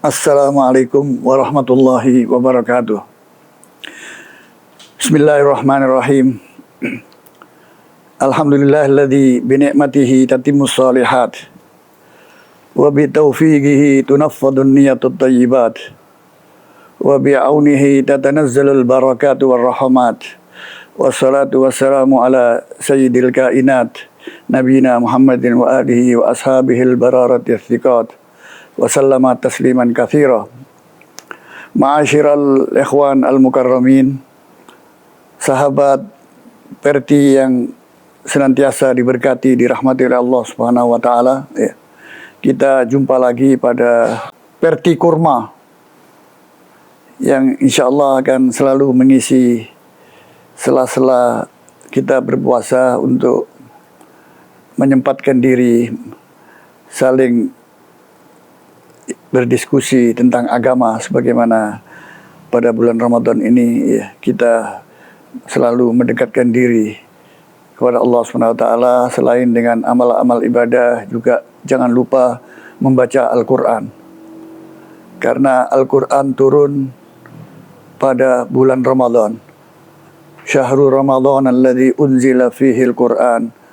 Assalamualaikum warahmatullahi wabarakatuh. Bismillahirrahmanirrahim. Alhamdulillahilladzi binikmatihi tatimmus shalihat wa bitaufiqihi tunaffadun niyatut thayyibat wa bi'aunihi tatanazzalul barakatu warahmat. Wassalatu wassalamu ala sayyidil kainat nabiyina Muhammadin wa alihi wa ashabihil bararati thiqat wa sallama tasliman katsira. Ma'asyiral ikhwan al-mukarramin, sahabat Perti yang senantiasa diberkati, dirahmati oleh Allah Subhanahu wa taala. Kita jumpa lagi pada Perti Kurma yang insyaallah akan selalu mengisi sela-sela kita berpuasa untuk menyempatkan diri saling berdiskusi tentang agama, sebagaimana pada bulan Ramadan ini kita selalu mendekatkan diri kepada Allah SWT. Selain dengan amal-amal ibadah, juga jangan lupa membaca Al-Quran, karena Al-Quran turun pada bulan Ramadan. Syahrul Ramadan alladzi unzila fihi Al-Quran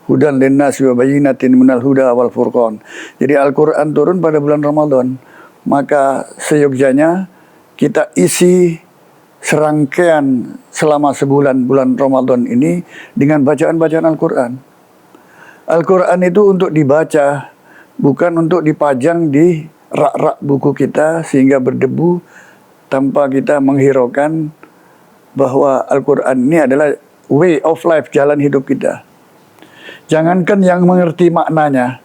hudan linnasi wa bayyinatin minal huda wal furqan. Jadi Al-Quran turun pada bulan Ramadan, maka seyogyanya kita isi serangkaian selama sebulan bulan Ramadan ini dengan bacaan-bacaan Al-Quran. Al-Quran itu untuk dibaca, bukan untuk dipajang di rak-rak buku kita sehingga berdebu tanpa kita menghiraukan bahwa Al-Quran ini adalah way of life, jalan hidup kita. Jangankan yang mengerti maknanya,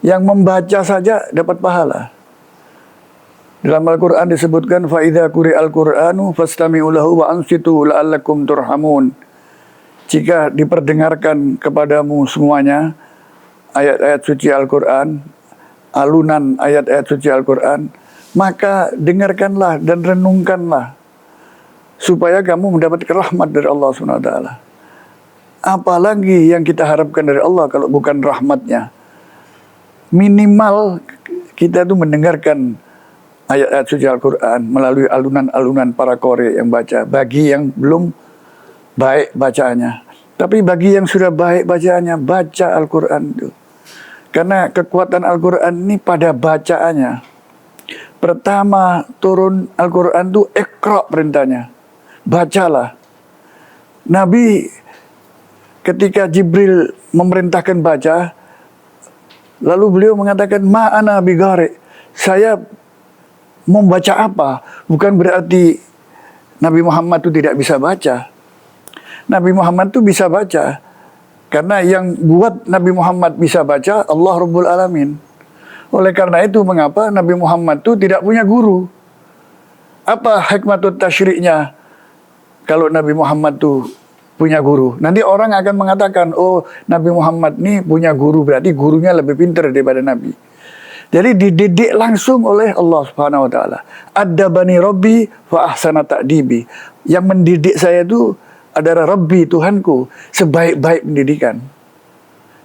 yang membaca saja dapat pahala. Dalam Al-Quran disebutkan, فَإِذَا قُرِئَ الْقُرْآنُ فَاسْتَمِعُوا لَهُ وَأَنصِتُوا لَعَلَّكُمْ تُرْحَمُونَ. Jika diperdengarkan kepadamu semuanya ayat-ayat suci Al-Quran, alunan ayat-ayat suci Al-Quran, maka dengarkanlah dan renungkanlah supaya kamu mendapatkan rahmat dari Allah SWT. Apalagi yang kita harapkan dari Allah kalau bukan rahmatnya? Minimal kita itu mendengarkan ayat-ayat suci Al-Quran melalui alunan-alunan para qori yang baca, bagi yang belum baik bacaannya. Tapi bagi yang sudah baik bacaannya, baca Al-Quran itu. Karena kekuatan Al-Quran ini pada bacaannya. Pertama turun Al-Quran itu iqra perintahnya, bacalah. Nabi ketika Jibril memerintahkan baca, lalu beliau mengatakan, ma'ana bigari, saya membaca apa? Bukan berarti Nabi Muhammad itu tidak bisa baca. Nabi Muhammad itu bisa baca, karena yang buat Nabi Muhammad bisa baca Allah Rabbul Alamin. Oleh karena itu, mengapa Nabi Muhammad itu tidak punya guru? Apa hikmatut tasyriknya kalau Nabi Muhammad itu punya guru? Nanti orang akan mengatakan, oh Nabi Muhammad ini punya guru, berarti gurunya lebih pintar daripada Nabi. Jadi dididik langsung oleh Allah Subhanahu wa taala. Adabani Rabbi fa ahsana ta'dibi. Yang mendidik saya itu adalah Rabbi, Tuhanku, sebaik-baik pendidikan.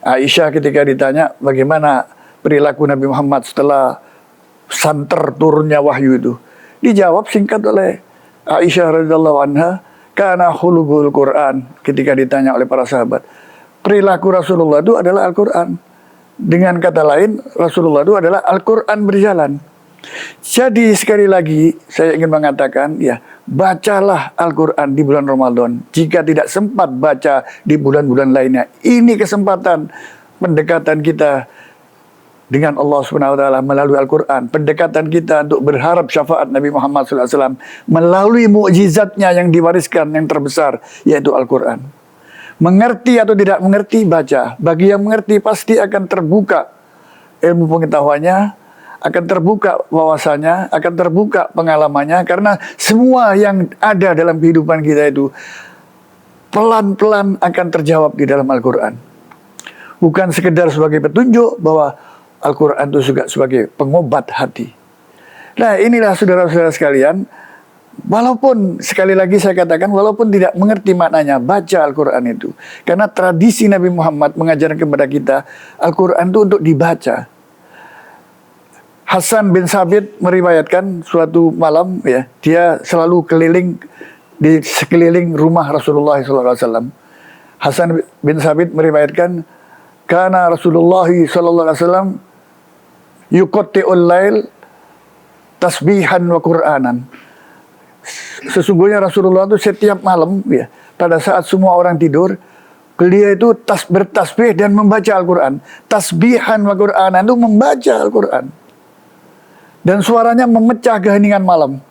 Aisyah ketika ditanya bagaimana perilaku Nabi Muhammad setelah santer turunnya wahyu itu, dijawab singkat oleh Aisyah radhiyallahu anha, kana khuluqul Quran. Ketika ditanya oleh para sahabat, perilaku Rasulullah itu adalah Al-Quran. Dengan kata lain, Rasulullah itu adalah Al-Quran berjalan. Jadi sekali lagi saya ingin mengatakan, bacalah Al-Quran di bulan Ramadan. Jika tidak sempat baca di bulan-bulan lainnya, ini kesempatan pendekatan kita dengan Allah SWT melalui Al-Quran. Pendekatan kita untuk berharap syafaat Nabi Muhammad SAW melalui mukjizatnya yang diwariskan yang terbesar, yaitu Al-Quran. Mengerti atau tidak mengerti, baca. Bagi yang mengerti pasti akan terbuka ilmu pengetahuannya, akan terbuka wawasannya, akan terbuka pengalamannya. Karena semua yang ada dalam kehidupan kita itu pelan-pelan akan terjawab di dalam Al-Quran. Bukan sekedar sebagai petunjuk bahwa Al-Quran itu juga sebagai pengobat hati. Nah, inilah saudara-saudara sekalian, walaupun sekali lagi saya katakan, walaupun tidak mengerti maknanya, baca Al-Quran itu. Karena tradisi Nabi Muhammad mengajarkan kepada kita, Al-Quran itu untuk dibaca. Hasan bin Sabit meriwayatkan suatu malam ya, dia selalu keliling di sekeliling rumah Rasulullah SAW. Hasan bin Sabit meriwayatkan, karena Rasulullah SAW yuqatti'ul lail tasbihan wa Qur'anan. Sesungguhnya Rasulullah itu setiap malam ya, pada saat semua orang tidur, beliau itu bertasbih dan membaca Al-Quran. Tasbihan wa Qur'anan itu membaca Al-Quran. Dan suaranya memecah keheningan malam.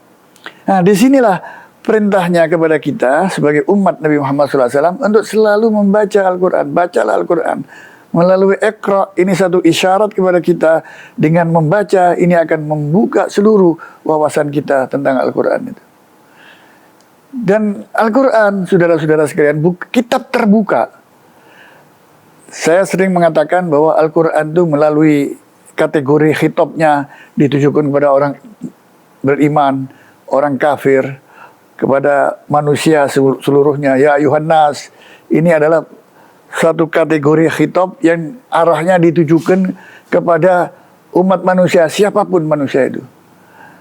Nah, disinilah perintahnya kepada kita sebagai umat Nabi Muhammad SAW untuk selalu membaca Al-Quran. Bacalah Al-Quran. Melalui Iqra, ini satu isyarat kepada kita. Dengan membaca, ini akan membuka seluruh wawasan kita tentang Al-Quran itu. Dan Al-Quran, saudara-saudara sekalian, kitab terbuka. Saya sering mengatakan bahwa Al-Quran itu melalui kategori khitabnya ditujukan kepada orang beriman, orang kafir, kepada manusia seluruhnya. Ya ayuhan nas, ini adalah satu kategori khitab yang arahnya ditujukan kepada umat manusia, siapapun manusia itu.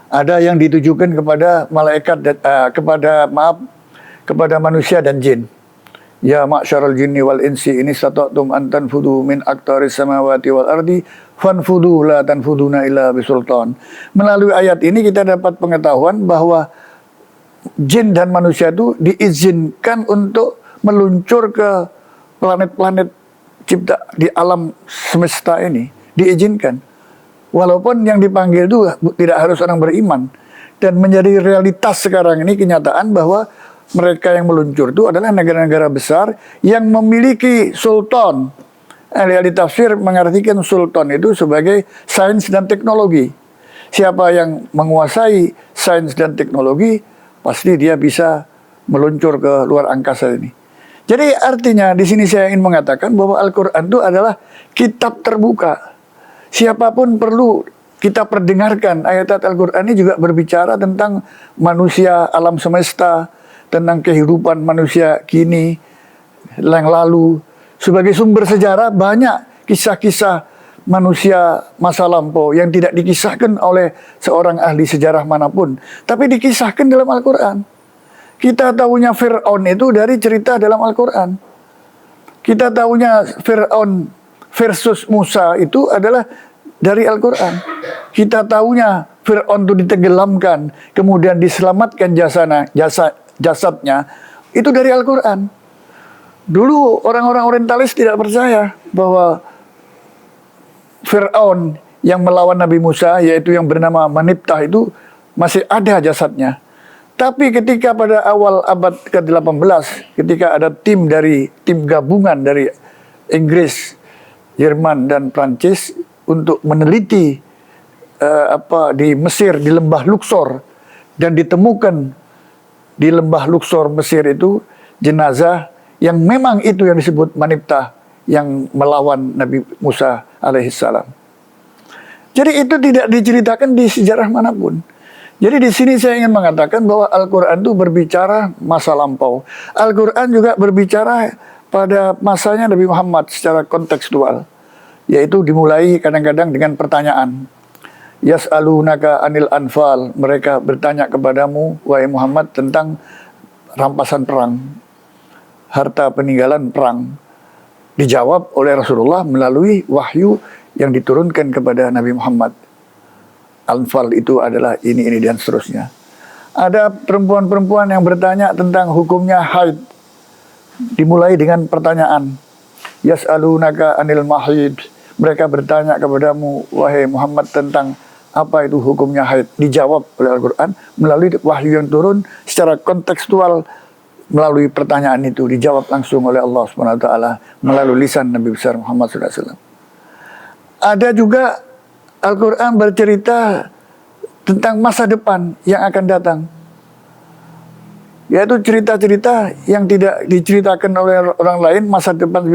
Ada yang ditujukan kepada malaikat, kepada manusia dan jin. Ya ma'syaral jinni wal insi ini stata'tum an tanfudu min aqtaris samawati wal ardi fanfudu la tanfuduna illa bisultan. Melalui ayat ini kita dapat pengetahuan bahwa jin dan manusia itu diizinkan untuk meluncur ke planet-planet cipta di alam semesta ini. Diizinkan. Walaupun yang dipanggil itu tidak harus orang beriman. Dan menjadi realitas sekarang ini kenyataan bahwa mereka yang meluncur itu adalah negara-negara besar yang memiliki sultan. Ahli tafsir mengartikan sultan itu sebagai sains dan teknologi. Siapa yang menguasai sains dan teknologi, pasti dia bisa meluncur ke luar angkasa ini. Jadi artinya di sini saya ingin mengatakan bahwa Al-Quran itu adalah kitab terbuka. Siapapun perlu kita perdengarkan. Ayat-ayat Al-Quran ini juga berbicara tentang manusia, alam semesta, tentang kehidupan manusia kini, yang lalu. Sebagai sumber sejarah banyak kisah-kisah manusia masa lampau yang tidak dikisahkan oleh seorang ahli sejarah manapun, tapi dikisahkan dalam Al-Quran. Kita tahunya Fir'aun itu dari cerita dalam Al-Quran. Kita tahunya Fir'aun versus Musa itu adalah dari Al-Quran. Kita tahunya Fir'aun itu ditenggelamkan, kemudian diselamatkan jasadnya, itu dari Al-Quran. Dulu orang-orang orientalis tidak percaya bahwa Fir'aun yang melawan Nabi Musa, yaitu yang bernama Maniptah itu, masih ada jasadnya. Tapi ketika pada awal abad ke-18, ketika ada tim gabungan dari Inggris, Jerman, dan Prancis untuk meneliti di Mesir, di lembah Luxor, dan ditemukan di lembah Luxor Mesir itu jenazah yang memang itu yang disebut Maniptah yang melawan Nabi Musa alaihissalam. Jadi itu tidak diceritakan di sejarah manapun. Jadi di sini saya ingin mengatakan bahwa Al-Quran itu berbicara masa lampau. Al-Quran juga berbicara pada masanya Nabi Muhammad secara kontekstual. Yaitu dimulai kadang-kadang dengan pertanyaan. Yas'alunaka anil anfal. Mereka bertanya kepadamu, wahai Muhammad, tentang rampasan perang. Harta peninggalan perang. Dijawab oleh Rasulullah melalui wahyu yang diturunkan kepada Nabi Muhammad. Anfal itu adalah ini dan seterusnya. Ada perempuan-perempuan yang bertanya tentang hukumnya haid. Dimulai dengan pertanyaan. Yas'alunaka anil mahid. Mereka bertanya kepadamu, wahai Muhammad, tentang apa itu hukumnya haid. Dijawab oleh Al-Quran melalui wahyu yang turun secara kontekstual. Melalui pertanyaan itu dijawab langsung oleh Allah SWT melalui lisan Nabi besar Muhammad SAW. Ada juga Al-Quran bercerita tentang masa depan yang akan datang. Yaitu cerita-cerita yang tidak diceritakan oleh orang lain, masa depan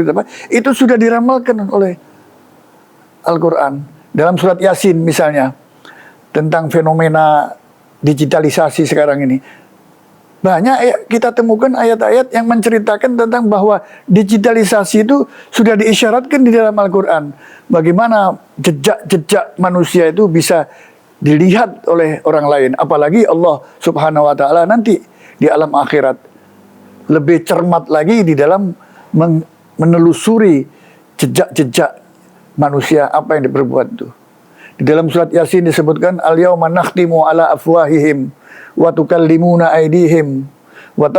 itu sudah diramalkan oleh Al-Quran. Dalam surat Yasin misalnya, tentang fenomena digitalisasi sekarang ini. Banyak kita temukan ayat-ayat yang menceritakan tentang bahwa digitalisasi itu sudah diisyaratkan di dalam Al-Quran. Bagaimana jejak-jejak manusia itu bisa dilihat oleh orang lain. Apalagi Allah Subhanahu wa Ta'ala nanti di alam akhirat lebih cermat lagi di dalam menelusuri jejak-jejak manusia apa yang diperbuat itu. Di dalam surat Yasin disebutkan al-yauma nakhtimu ala afwahihim wa tukallimuna aydihim wa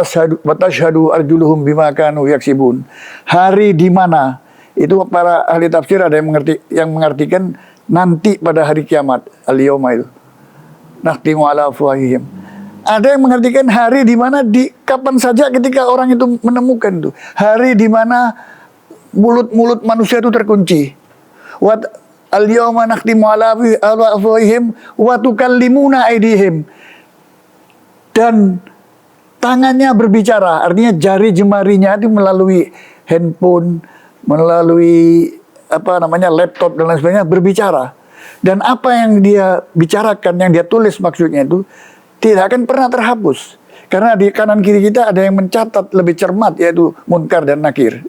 tashhadu arjuluhum bima kanu yaksibun. Hari di mana itu para ahli tafsir ada yang mengartikan nanti pada hari kiamat, al-yauma itu. Nakhtimu ala afwahihim. Ada yang mengartikan hari di mana di kapan saja ketika orang itu menemukan itu. Hari di mana mulut-mulut manusia itu terkunci. Al-yawma nakhtimu ala afwahihim wa tukallimuna aydihim. Dan tangannya berbicara, artinya jari jemarinya itu melalui handphone, melalui laptop dan lain sebagainya berbicara. Dan apa yang dia bicarakan, yang dia tulis maksudnya itu tidak akan pernah terhapus. Karena di kanan kiri kita ada yang mencatat lebih cermat, yaitu munkar dan nakir.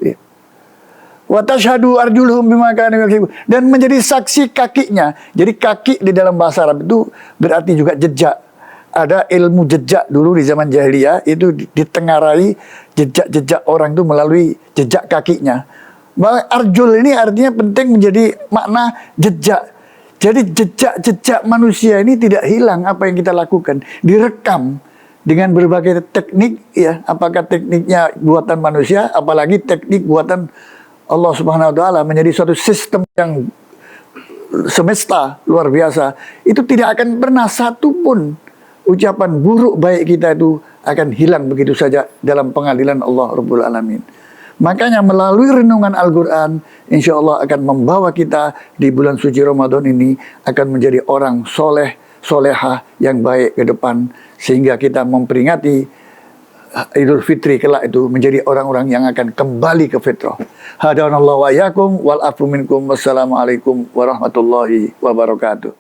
Wa tashhadu arjuluhum bima kanu yaksibun, dan menjadi saksi kakinya. Jadi kaki di dalam bahasa Arab itu berarti juga jejak. Ada ilmu jejak dulu di zaman jahiliyah itu ditengarai jejak-jejak orang itu melalui jejak kakinya. Bahwa arjul ini artinya penting menjadi makna jejak. Jadi jejak-jejak manusia ini tidak hilang apa yang kita lakukan, direkam dengan berbagai teknik ya, apakah tekniknya buatan manusia, apalagi teknik buatan Allah Subhanahu wa Ta'ala, menjadi suatu sistem yang semesta luar biasa. Itu tidak akan pernah satu pun ucapan buruk baik kita itu akan hilang begitu saja dalam pengadilan Allah Rabbul Alamin. Makanya melalui renungan Al-Quran, insya Allah akan membawa kita di bulan suci Ramadan ini akan menjadi orang soleh, solehah yang baik ke depan. Sehingga kita memperingati Idul Fitri kelak itu menjadi orang-orang yang akan kembali ke fitrah. Hadanallahu wa iyyakum wal afu minkum. Wassalamualaikum warahmatullahi wabarakatuh.